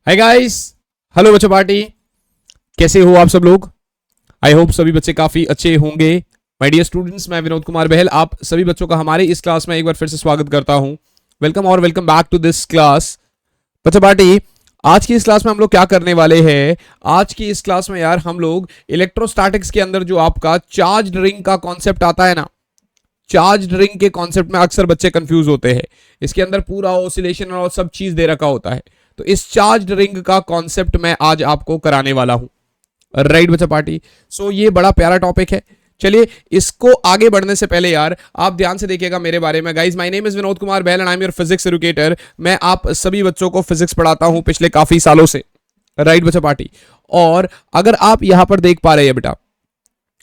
Hi guys, hello बच्चों party. कैसे हो आप सब लोग? आई होप सभी बच्चे काफी अच्छे होंगे। माय डियर स्टूडेंट्स, मैं विनोद कुमार बहल आप सभी बच्चों का हमारे इस क्लास में एक बार फिर से स्वागत करता हूं। वेलकम और welcome back to this class. बच्चों पार्टी, आज की इस क्लास में हम लोग क्या करने वाले हैं? आज की इस क्लास में यार हम लोग इलेक्ट्रोस्टैटिक्स के अंदर जो आपका चार्ज रिंग का कॉन्सेप्ट आता है ना, चार्ज रिंग के कॉन्सेप्ट में अक्सर बच्चे कंफ्यूज होते हैं। इसके अंदर पूरा ऑसिलेशन और सब चीज दे रखा होता है। तो इस चार्ज रिंग का कॉन्सेप्ट मैं आज आपको कराने वाला हूं। राइट बच्चा पार्टी, सो ये बड़ा प्यारा टॉपिक है। चलिए, इसको आगे बढ़ने से पहले यार आप ध्यान से देखिएगा मेरे बारे में। Guys, my name is Vinod Kumar Bahl and I am your physics educator. मैं आप सभी बच्चों को फिजिक्स पढ़ाता हूं पिछले काफी सालों से। राइट बच्चा पार्टी, और अगर आप यहां पर देख पा रहे हैं बेटा,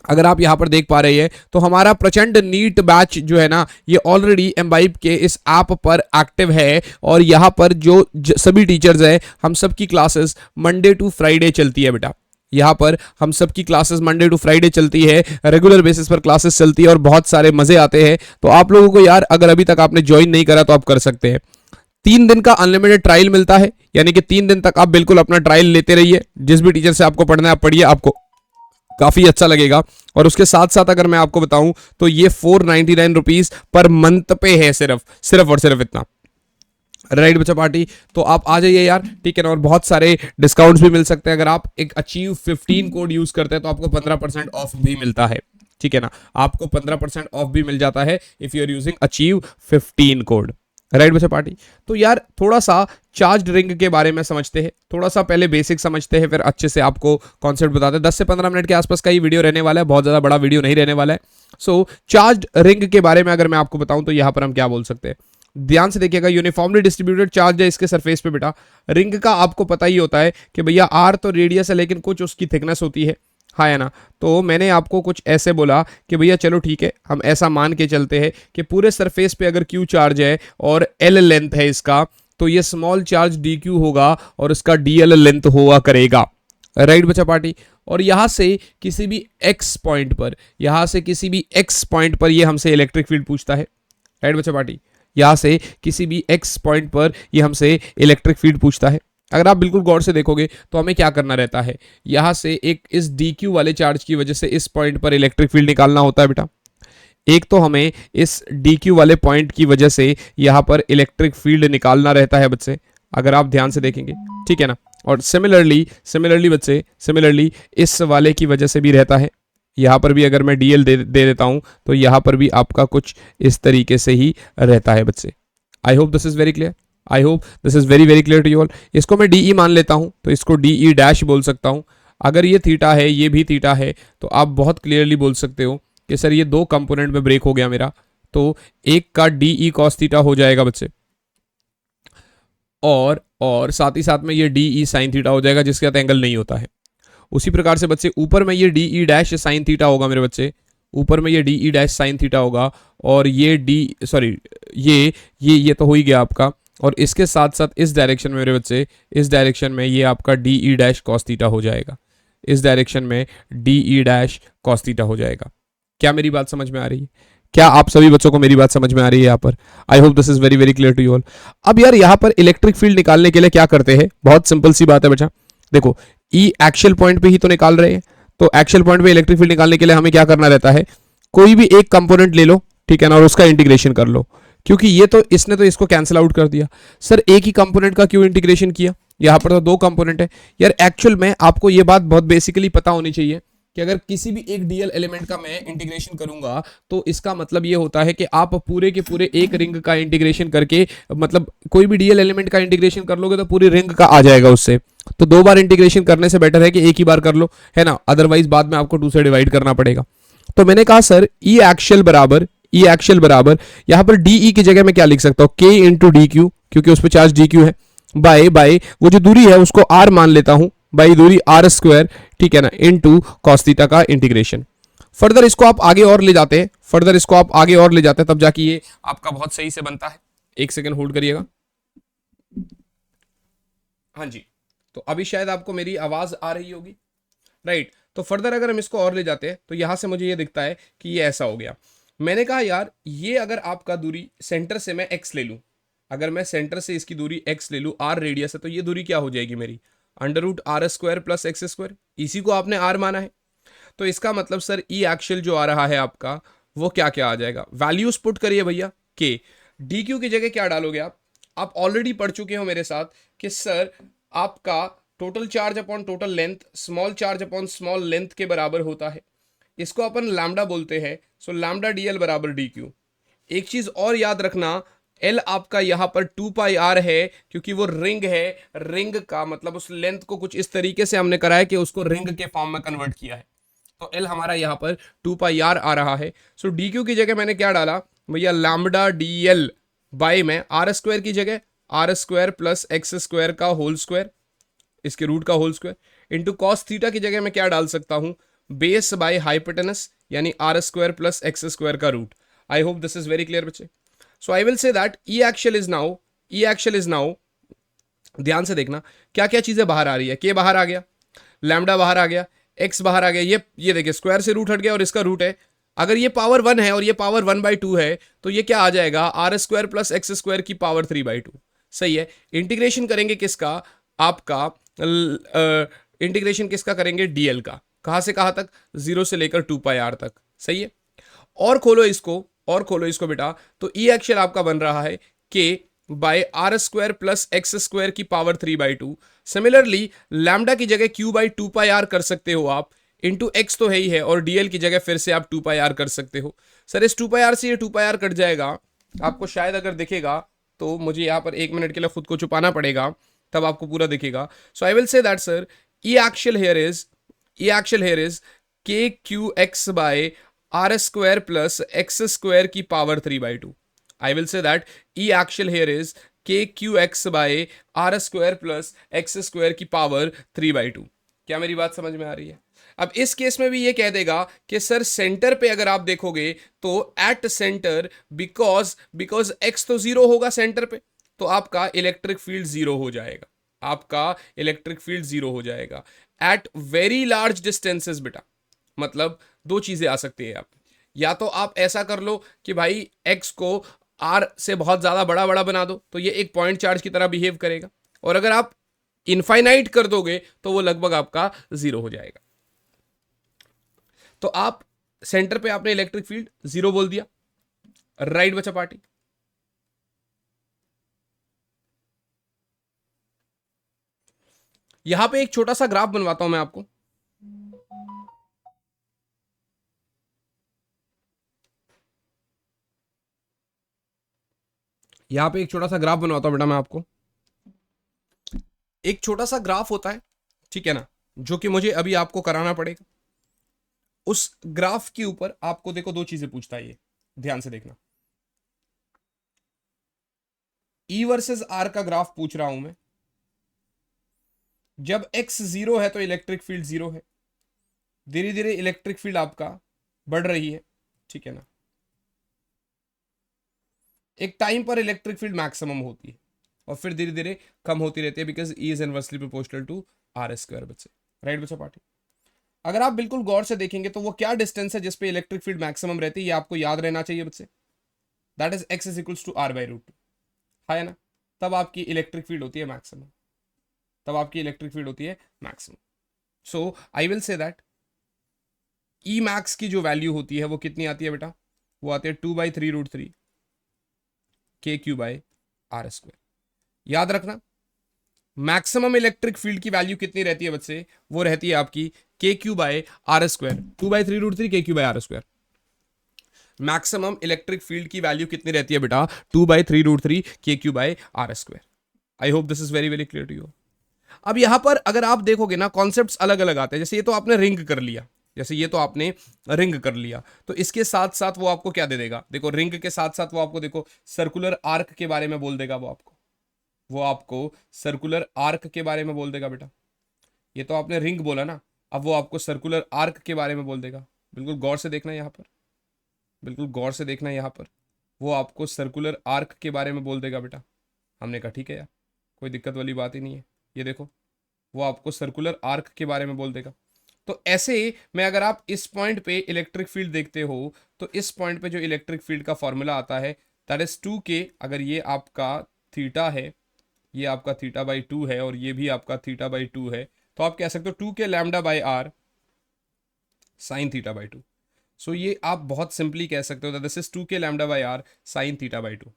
अगर आप यहां पर देख पा रहे हैं तो हमारा प्रचंड नीट बैच जो है ना, ये ऑलरेडी एम्बाइब के इस ऐप पर एक्टिव है। और यहां पर जो सभी टीचर्स हैं, हम सबकी क्लासेस मंडे टू फ्राइडे चलती है बेटा। यहाँ पर हम सबकी क्लासेस मंडे टू फ्राइडे चलती है, रेगुलर बेसिस पर क्लासेस चलती है और बहुत सारे मजे आते हैं। तो आप लोगों को यार, अगर अभी तक आपने ज्वाइन नहीं करा तो आप कर सकते हैं। 3 दिन का अनलिमिटेड ट्रायल मिलता है, यानी कि 3 दिन तक आप बिल्कुल अपना ट्रायल लेते रहिए। जिस भी टीचर से आपको पढ़ना है आप पढ़िए, आपको काफी अच्छा लगेगा। और उसके साथ साथ अगर मैं आपको बताऊं तो ये 499 रुपीज पर मंथ पे है, सिर्फ और सिर्फ इतना। राइट बच्चा पार्टी, तो आप आ जाइए यार, ठीक है ना। और बहुत सारे डिस्काउंट्स भी मिल सकते हैं। अगर आप एक अचीव 15 कोड यूज करते हैं तो आपको 15% ऑफ भी मिलता है, ठीक है ना। आपको 15% ऑफ भी मिल जाता है if you are using achieve 15 code. Right बच्चा पार्टी, तो यार थोड़ा सा चार्ज रिंग के बारे में समझते हैं, थोड़ा सा पहले बेसिक समझते हैं, फिर अच्छे से आपको कॉन्सेप्ट बताते हैं। 10 से 15 मिनट के आसपास का ही वीडियो रहने वाला है, बहुत ज़्यादा बड़ा वीडियो नहीं रहने वाला है। सो चार्ज रिंग के बारे में अगर मैं आपको बताऊं तो यहाँ पर हम क्या बोल सकते हैं, ध्यान से देखिएगा। यूनिफॉर्मली डिस्ट्रीब्यूटेड चार्ज है इसके सरफेस पे बेटा। रिंग का आपको पता ही होता है कि भैया आर तो रेडियस है, लेकिन कुछ उसकी थिकनेस होती है, हाँ है ना। तो मैंने आपको कुछ ऐसे बोला कि भैया चलो ठीक है, हम ऐसा मान के चलते हैं कि पूरे सरफेस पे अगर क्यू चार्ज है और एल लेंथ है इसका, तो ये स्मॉल चार्ज डी क्यू होगा और इसका डी एल लेंथ हुआ करेगा। राइट बच्चा पार्टी, और यहां से किसी भी एक्स पॉइंट पर, यहां से किसी भी एक्स पॉइंट पर ये हमसे इलेक्ट्रिक फील्ड पूछता है। राइट बच्चा पार्टी, यहां से किसी भी एक्स पॉइंट पर ये हमसे इलेक्ट्रिक फील्ड पूछता है। अगर आप बिल्कुल गौर से देखोगे तो हमें क्या करना रहता है, यहां से एक इस डी क्यू वाले चार्ज की वजह से इस पॉइंट पर इलेक्ट्रिक फील्ड निकालना होता है बेटा। एक तो हमें इस डी क्यू वाले पॉइंट की वजह से यहां पर इलेक्ट्रिक फील्ड निकालना रहता है बच्चे, अगर आप ध्यान से देखेंगे, ठीक है ना। और सिमिलरली बच्चे, सिमिलरली इस वाले की वजह से भी रहता है। यहां पर भी अगर मैं डीएल दे देता हूं तो यहां पर भी आपका कुछ इस तरीके से ही रहता है बच्चे। I hope this is very clear, I hope this is very very clear to you all. इसको मैं डीई मान लेता हूं तो इसको डीई डैश बोल सकता हूं। अगर ये थीटा है, ये भी थीटा है, तो आप बहुत क्लियरली बोल सकते हो कि सर ये 2 कंपोनेंट में ब्रेक हो गया मेरा, तो एक का डीई कॉस थीटा हो जाएगा बच्चे, और साथ ही साथ में ये डीई साइन थीटा हो जाएगा, जिसके साथ एंगल नहीं होता है। उसी प्रकार से बच्चे ऊपर में ये डीई डैश साइन थीटा होगा मेरे बच्चे, ऊपर में ये डीई डैश साइन थीटा होगा, और ये डी सॉरी ये तो हो ही गया आपका। और इसके साथ साथ इस डायरेक्शन में मेरे बच्चे, इस डायरेक्शन में ये आपका डीई डैश कॉस थीटा हो जाएगा, इस डायरेक्शन में डीई डैश कॉस थीटा हो जाएगा। क्या मेरी बात समझ में आ रही है? क्या आप सभी बच्चों को मेरी बात समझ में आ रही है यहाँ पर? I hope this is very very clear to you all. अब यार यहाँ पर इलेक्ट्रिक फील्ड निकालने के लिए क्या करते हैं, बहुत सिंपल सी बात है बेटा। देखो, ई एक्शियल पॉइंट पे ही तो निकाल रहे हैं, तो एक्शियल पॉइंट पे इलेक्ट्रिक फील्ड निकालने के लिए हमें क्या करना रहता है, कोई भी एक कंपोनेंट ले लो, ठीक है ना, और उसका इंटीग्रेशन कर लो। क्योंकि ये तो इसने तो इसको कैंसिल आउट कर दिया। सर एक ही कंपोनेंट का क्यों इंटीग्रेशन किया? यहाँ पर तो 2 कंपोनेंट है यार। एक्चुअल में आपको ये बात बहुत बेसिकली पता होनी चाहिए कि अगर किसी भी एक डीएल एलिमेंट का मैं इंटीग्रेशन करूंगा तो इसका मतलब ये होता है कि आप पूरे के पूरे एक रिंग का इंटीग्रेशन करके, मतलब कोई भी डीएल एलिमेंट का इंटीग्रेशन कर लोगे तो पूरी रिंग का आ जाएगा उससे। तो 2 बार इंटीग्रेशन करने से बेटर है कि एक ही बार कर लो, है ना, अदरवाइज बाद में आपको 2 से डिवाइड करना पड़ेगा। तो मैंने कहा सर ई एक्शियल बराबर यहां पर डीई की जगह में क्या लिख सकता हूं, के इंटू डी क्यू, क्योंकि उस पर चार्ज डी क्यू है, बाय वो जो दूरी है उसको आर मान लेता हूं, बाई दूरी आर स्क्वायर, ठीक है ना, इनटू कॉस थीटा का इंटीग्रेशन। फर्दर इसको आप आगे और ले जाते हैं, तब जाके ये आपका बहुत सही से बनता है। एक सेकंड होल्ड करिएगा। हाँ जी, तो अभी शायद आपको मेरी आवाज आ रही होगी, राइट। तो फर्दर अगर हम इसको और ले जाते हैं तो यहां से मुझे ये दिखता है कि ये ऐसा हो गया। मैंने कहा यार ये अगर आपका दूरी सेंटर से मैं एक्स ले लूं, अगर मैं सेंटर से इसकी दूरी x ले लूँ, r रेडियस है, तो ये दूरी क्या हो जाएगी मेरी, √r² प्लस x²। इसी को आपने r माना है। तो इसका मतलब सर ई एक्चुअल जो आ रहा है आपका, वो क्या क्या आ जाएगा, वैल्यूज पुट करिए भैया। के डी क्यू की जगह क्या डालोगे आप ऑलरेडी पढ़ चुके हो मेरे साथ कि सर आपका total charge upon total length small charge upon small length के बराबर होता है। इसको अपन लैम्डा बोलते हैं। सो लैम्डा डी एल बराबर डी क्यू। एक चीज और याद रखना, एल आपका यहां पर 2πr है, क्योंकि वो रिंग है। रिंग का मतलब उस लेंथ को कुछ इस तरीके से हमने करा है कि उसको रिंग के फॉर्म में कन्वर्ट किया है। तो एल हमारा यहां पर 2πr आ रहा है। सो डी क्यू की जगह मैंने क्या डाला भैया, लैम्डा डी एल बाई में r² की जगह r² प्लस x² का होल स्क्वायर, इसके रूट का whole square, into cos theta की जगह मैं क्या डाल सकता हूं, बेस बाय हाइपोटेनस, यानी r² प्लस x² का रूट। I hope this is very clear बच्चे। So I will say that E actual is now, ध्यान से देखना क्या क्या चीजें बाहर आ रही है। के बाहर आ गया, लैम्डा बाहर आ गया, एक्स बाहर आ गया, ये देखिए स्क्वायर से रूट हट गया और इसका रूट है। अगर ये पावर 1 है और ये पावर 1/2 है, तो ये क्या आ जाएगा, r² प्लस x² की पावर 3/2। सही है। इंटीग्रेशन करेंगे किसका, आपका इंटीग्रेशन किसका करेंगे, डीएल का। कहां से कहां तक, 0 से लेकर 2πr तक। सही है। और खोलो इसको बेटा, तो ई एक्चुअल आपका बन रहा है के बाय r² प्लस x² की पावर 3/2। सिमिलरली लैम्डा की जगह q/2πr कर सकते हो आप, इंटू एक्स तो है ही है, और डीएल की जगह फिर से आप 2πr कर सकते हो। सर इस 2πr से ये 2πr कट जाएगा, आपको शायद अगर दिखेगा तो मुझे यहां पर 1 मिनट के लिए खुद को छुपाना पड़ेगा, तब आपको पूरा दिखेगा। So I will say that sir E actual here is K Q X by r² plus x² की power 3/2। I will say that E actual here is K Q X by r² plus x² की power 3/2। क्या मेरी बात समझ में आ रही है। अब इस केस में भी ये कह देगा कि सर सेंटर पे अगर आप देखोगे तो एट सेंटर, बिकॉज x तो 0 होगा सेंटर पे, तो आपका इलेक्ट्रिक फील्ड 0 हो जाएगा, एट वेरी लार्ज डिस्टेंसेस बेटा। मतलब दो चीजें आ सकती है आप, या तो आप ऐसा कर लो कि भाई x को r से बहुत ज्यादा बड़ा बड़ा बना दो, तो ये एक पॉइंट चार्ज की तरह बिहेव करेगा, और अगर आप इनफाइनाइट कर दोगे तो वो लगभग आपका 0 हो जाएगा। तो आप सेंटर पे आपने इलेक्ट्रिक फील्ड 0 बोल दिया, राइट बच्चा पार्टी। यहां पे एक छोटा सा ग्राफ बनवाता हूं मैं आपको। यहां पे एक छोटा सा ग्राफ बनवाता हूं बेटा मैं आपको। एक छोटा सा ग्राफ होता है, ठीक है ना, जो कि मुझे अभी आपको कराना पड़ेगा। उस ग्राफ के ऊपर आपको देखो दो चीजें पूछता है, ये ध्यान से देखना। E वर्सेस R का ग्राफ पूछ रहा हूं मैं। जब x 0 है तो इलेक्ट्रिक फील्ड 0 है, धीरे धीरे इलेक्ट्रिक फील्ड आपका बढ़ रही है, ठीक है ना। एक टाइम पर इलेक्ट्रिक फील्ड मैक्सिमम होती है और फिर धीरे धीरे कम होती रहती है, because E is inversely proportional to r²। बच्चे राइट बच्चा पार्टी। अगर आप बिल्कुल गौर से देखेंगे तो वो क्या डिस्टेंस है जिसपे इलेक्ट्रिक फील्ड मैक्सिमम रहती है, ये आपको याद रहना चाहिए बच्चे। That is x is equals to r/√2, है ना। तब आपकी इलेक्ट्रिक फील्ड होती है maximum, so I will say that E max की जो वैल्यू होती है वो कितनी आती है बेटा, वो आती है 2/3√3 KQ/r²। याद रखना मैक्सिमम इलेक्ट्रिक फील्ड की वैल्यू कितनी रहती है बच्चे, वो रहती है आपकी KQ/r², 2/3√3 KQ/r²। Maximum electric field की वैल्यू कितनी रहती है बेटा, 2/3√3 KQ/r²। I hope this is very very clear to you. अब यहां पर अगर आप देखोगे ना, कॉन्सेप्ट्स अलग अलग आते हैं। जैसे ये तो आपने रिंग कर लिया, तो इसके साथ साथ वो आपको क्या दे देगा, देखो रिंग के साथ साथ वो आपको देखो सर्कुलर आर्क के बारे में बोल देगा, वो आपको सर्कुलर आर्क के बारे में बोल देगा बेटा। ये तो आपने रिंग बोला ना, अब वो आपको सर्कुलर आर्क के बारे में बोल देगा। बिल्कुल गौर से देखना यहाँ पर, वो आपको सर्कुलर आर्क के बारे में बोल देगा बेटा। हमने कहा ठीक है यार, कोई दिक्कत वाली बात ही नहीं है। ये देखो वो आपको सर्कुलर आर्क के बारे में बोल देगा। तो ऐसे में अगर आप इस पॉइंट पे इलेक्ट्रिक फील्ड देखते हो, तो इस पॉइंट पे जो इलेक्ट्रिक फील्ड का फॉर्मूला आता है दैट इज 2K। अगर ये आपका थीटा है, ये आपका थीटा बाई 2 है और ये भी आपका थीटा बाई 2 है, तो आप कह सकते हो 2 के lambda by r sine theta by 2। So ये आप बहुत सिंपली कह सकते हो दिस इज 2 के lambda by r sine theta by 2,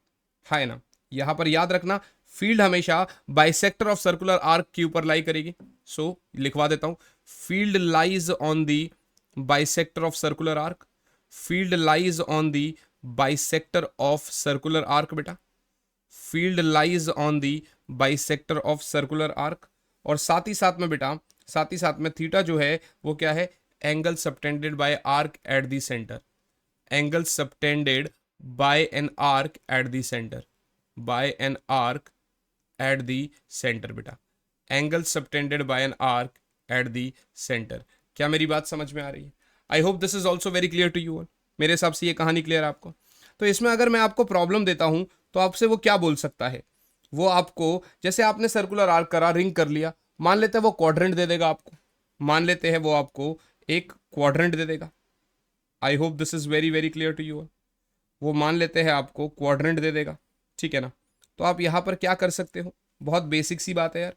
है ना। यहां पर याद रखना फील्ड हमेशा बाइसेक्टर ऑफ सर्कुलर आर्क के ऊपर लाई करेगी। सो लिखवा देता हूं, field lies on the bisector of circular arc, field lies on the bisector of circular arc बेटा, field lies on the bisector of circular arc. और साथ ही साथ में बेटा, साथ ही साथ में थीटा जो है वो क्या है, angle subtended by arc at the centre, angle subtended by an arc at the centre, by an arc at the centre बेटा, angle subtended by an arc at the centre. क्या मेरी बात समझ में आ रही है? I hope this is also very clear to you all. मेरे हिसाब से ये कहानी क्लियर है आपको। तो इसमें अगर मैं आपको प्रॉब्लम देता हूं तो आपसे वो क्या बोल सकता है, वो आपको, जैसे आपने सर्कुलर आर्क करा, रिंग कर लिया, मान लेते हैं वो क्वाड्रेंट दे देगा आपको, मान लेते हैं वो आपको एक क्वाड्रेंट दे देगा। I hope this is very very clear to you all. वो मान लेते हैं आपको क्वाड्रेंट दे देगा, ठीक है ना। तो आप यहाँ पर क्या कर सकते हो, बहुत बेसिक सी बात है यार,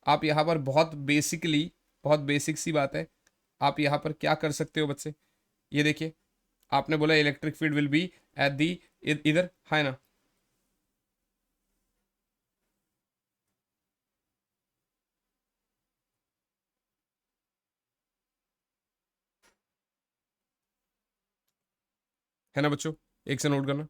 आप यहाँ पर बहुत बेसिकली, बहुत बेसिक सी बात है, आप यहाँ पर क्या कर सकते हो बच्चे, ये देखिए, आपने बोला electric field will be at the इधर, है ना। है ना बच्चों, एक से नोट करना,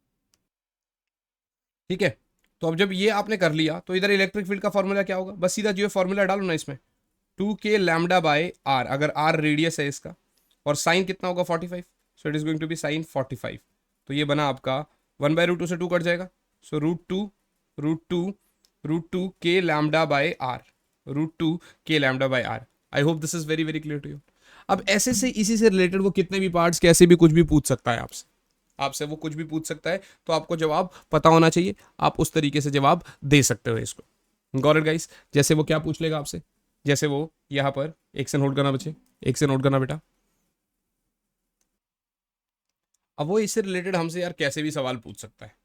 ठीक है। तो अब जब ये आपने कर लिया तो इधर इलेक्ट्रिक फील्ड का फॉर्मूला क्या होगा, बस सीधा जो है फॉर्मूला डालो ना इसमें, 2 के लैम्डा बाय आर, अगर आर रेडियस है इसका, और साइन कितना होगा 45, so it is going to be sine 45। तो ये बना आपका 1/√2 से 2 कट जाएगा, सो √2 के लैम्डा बाय आर, √2 के lambda by r. I hope this is very very clear to you. अब ऐसे से इसी से रिलेटेड वो कितने भी पार्ट्स कैसे भी कुछ भी पूछ सकता है आपसे, आपसे वो कुछ भी पूछ सकता है, तो आपको जवाब पता होना चाहिए, आप उस तरीके से जवाब दे सकते हो इसको। Got it guys? जैसे वो क्या पूछ लेगा आपसे, जैसे वो यहाँ पर, एक से नोट करना बच्चे, एक से नोट करना बेटा। अब वो इससे रिलेटेड हमसे यार कैसे भी सवाल पूछ सकता है,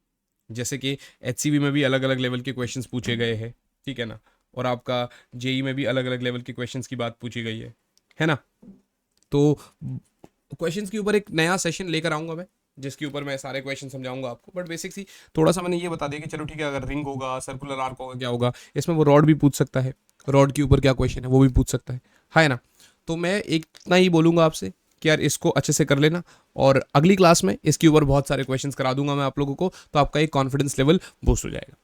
जैसे कि एचसीबी में भी अलग अलग लेवल के क्वेश्चंस पूछे गए हैं, ठीक है ना, और आपका जेई में भी अलग अलग लेवल के क्वेश्चंस की बात पूछी गई है ना। तो क्वेश्चंस के ऊपर एक नया सेशन लेकर आऊंगा मैं, जिसके ऊपर मैं सारे क्वेश्चन समझाऊंगा आपको, बट बेसिक सी थोड़ा सा मैंने ये बता दिया कि चलो ठीक है, अगर रिंग होगा, सर्कुलर आर्क होगा, क्या होगा इसमें, वो रॉड भी पूछ सकता है, रॉड के ऊपर क्या क्वेश्चन है वो भी पूछ सकता है ना। तो मैं एक इतना ही बोलूंगा आपसे कि यार इसको अच्छे से कर लेना, और अगली क्लास में इसके ऊपर बहुत सारे क्वेश्चन करा दूंगा मैं आप लोगों को, तो आपका एक कॉन्फिडेंस लेवल बूस्ट हो जाएगा।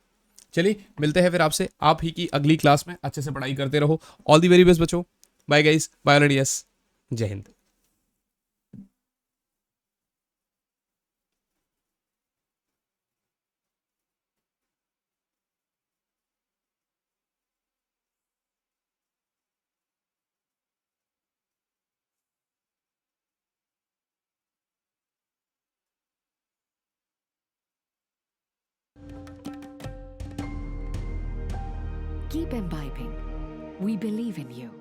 चलिए मिलते हैं फिर आपसे आप ही की अगली क्लास में, अच्छे से पढ़ाई करते रहो। ऑल दी वेरी बेस्ट बच्चों, bye guys, bye already, yes, जय Hind. Keep imbibing. We believe in you.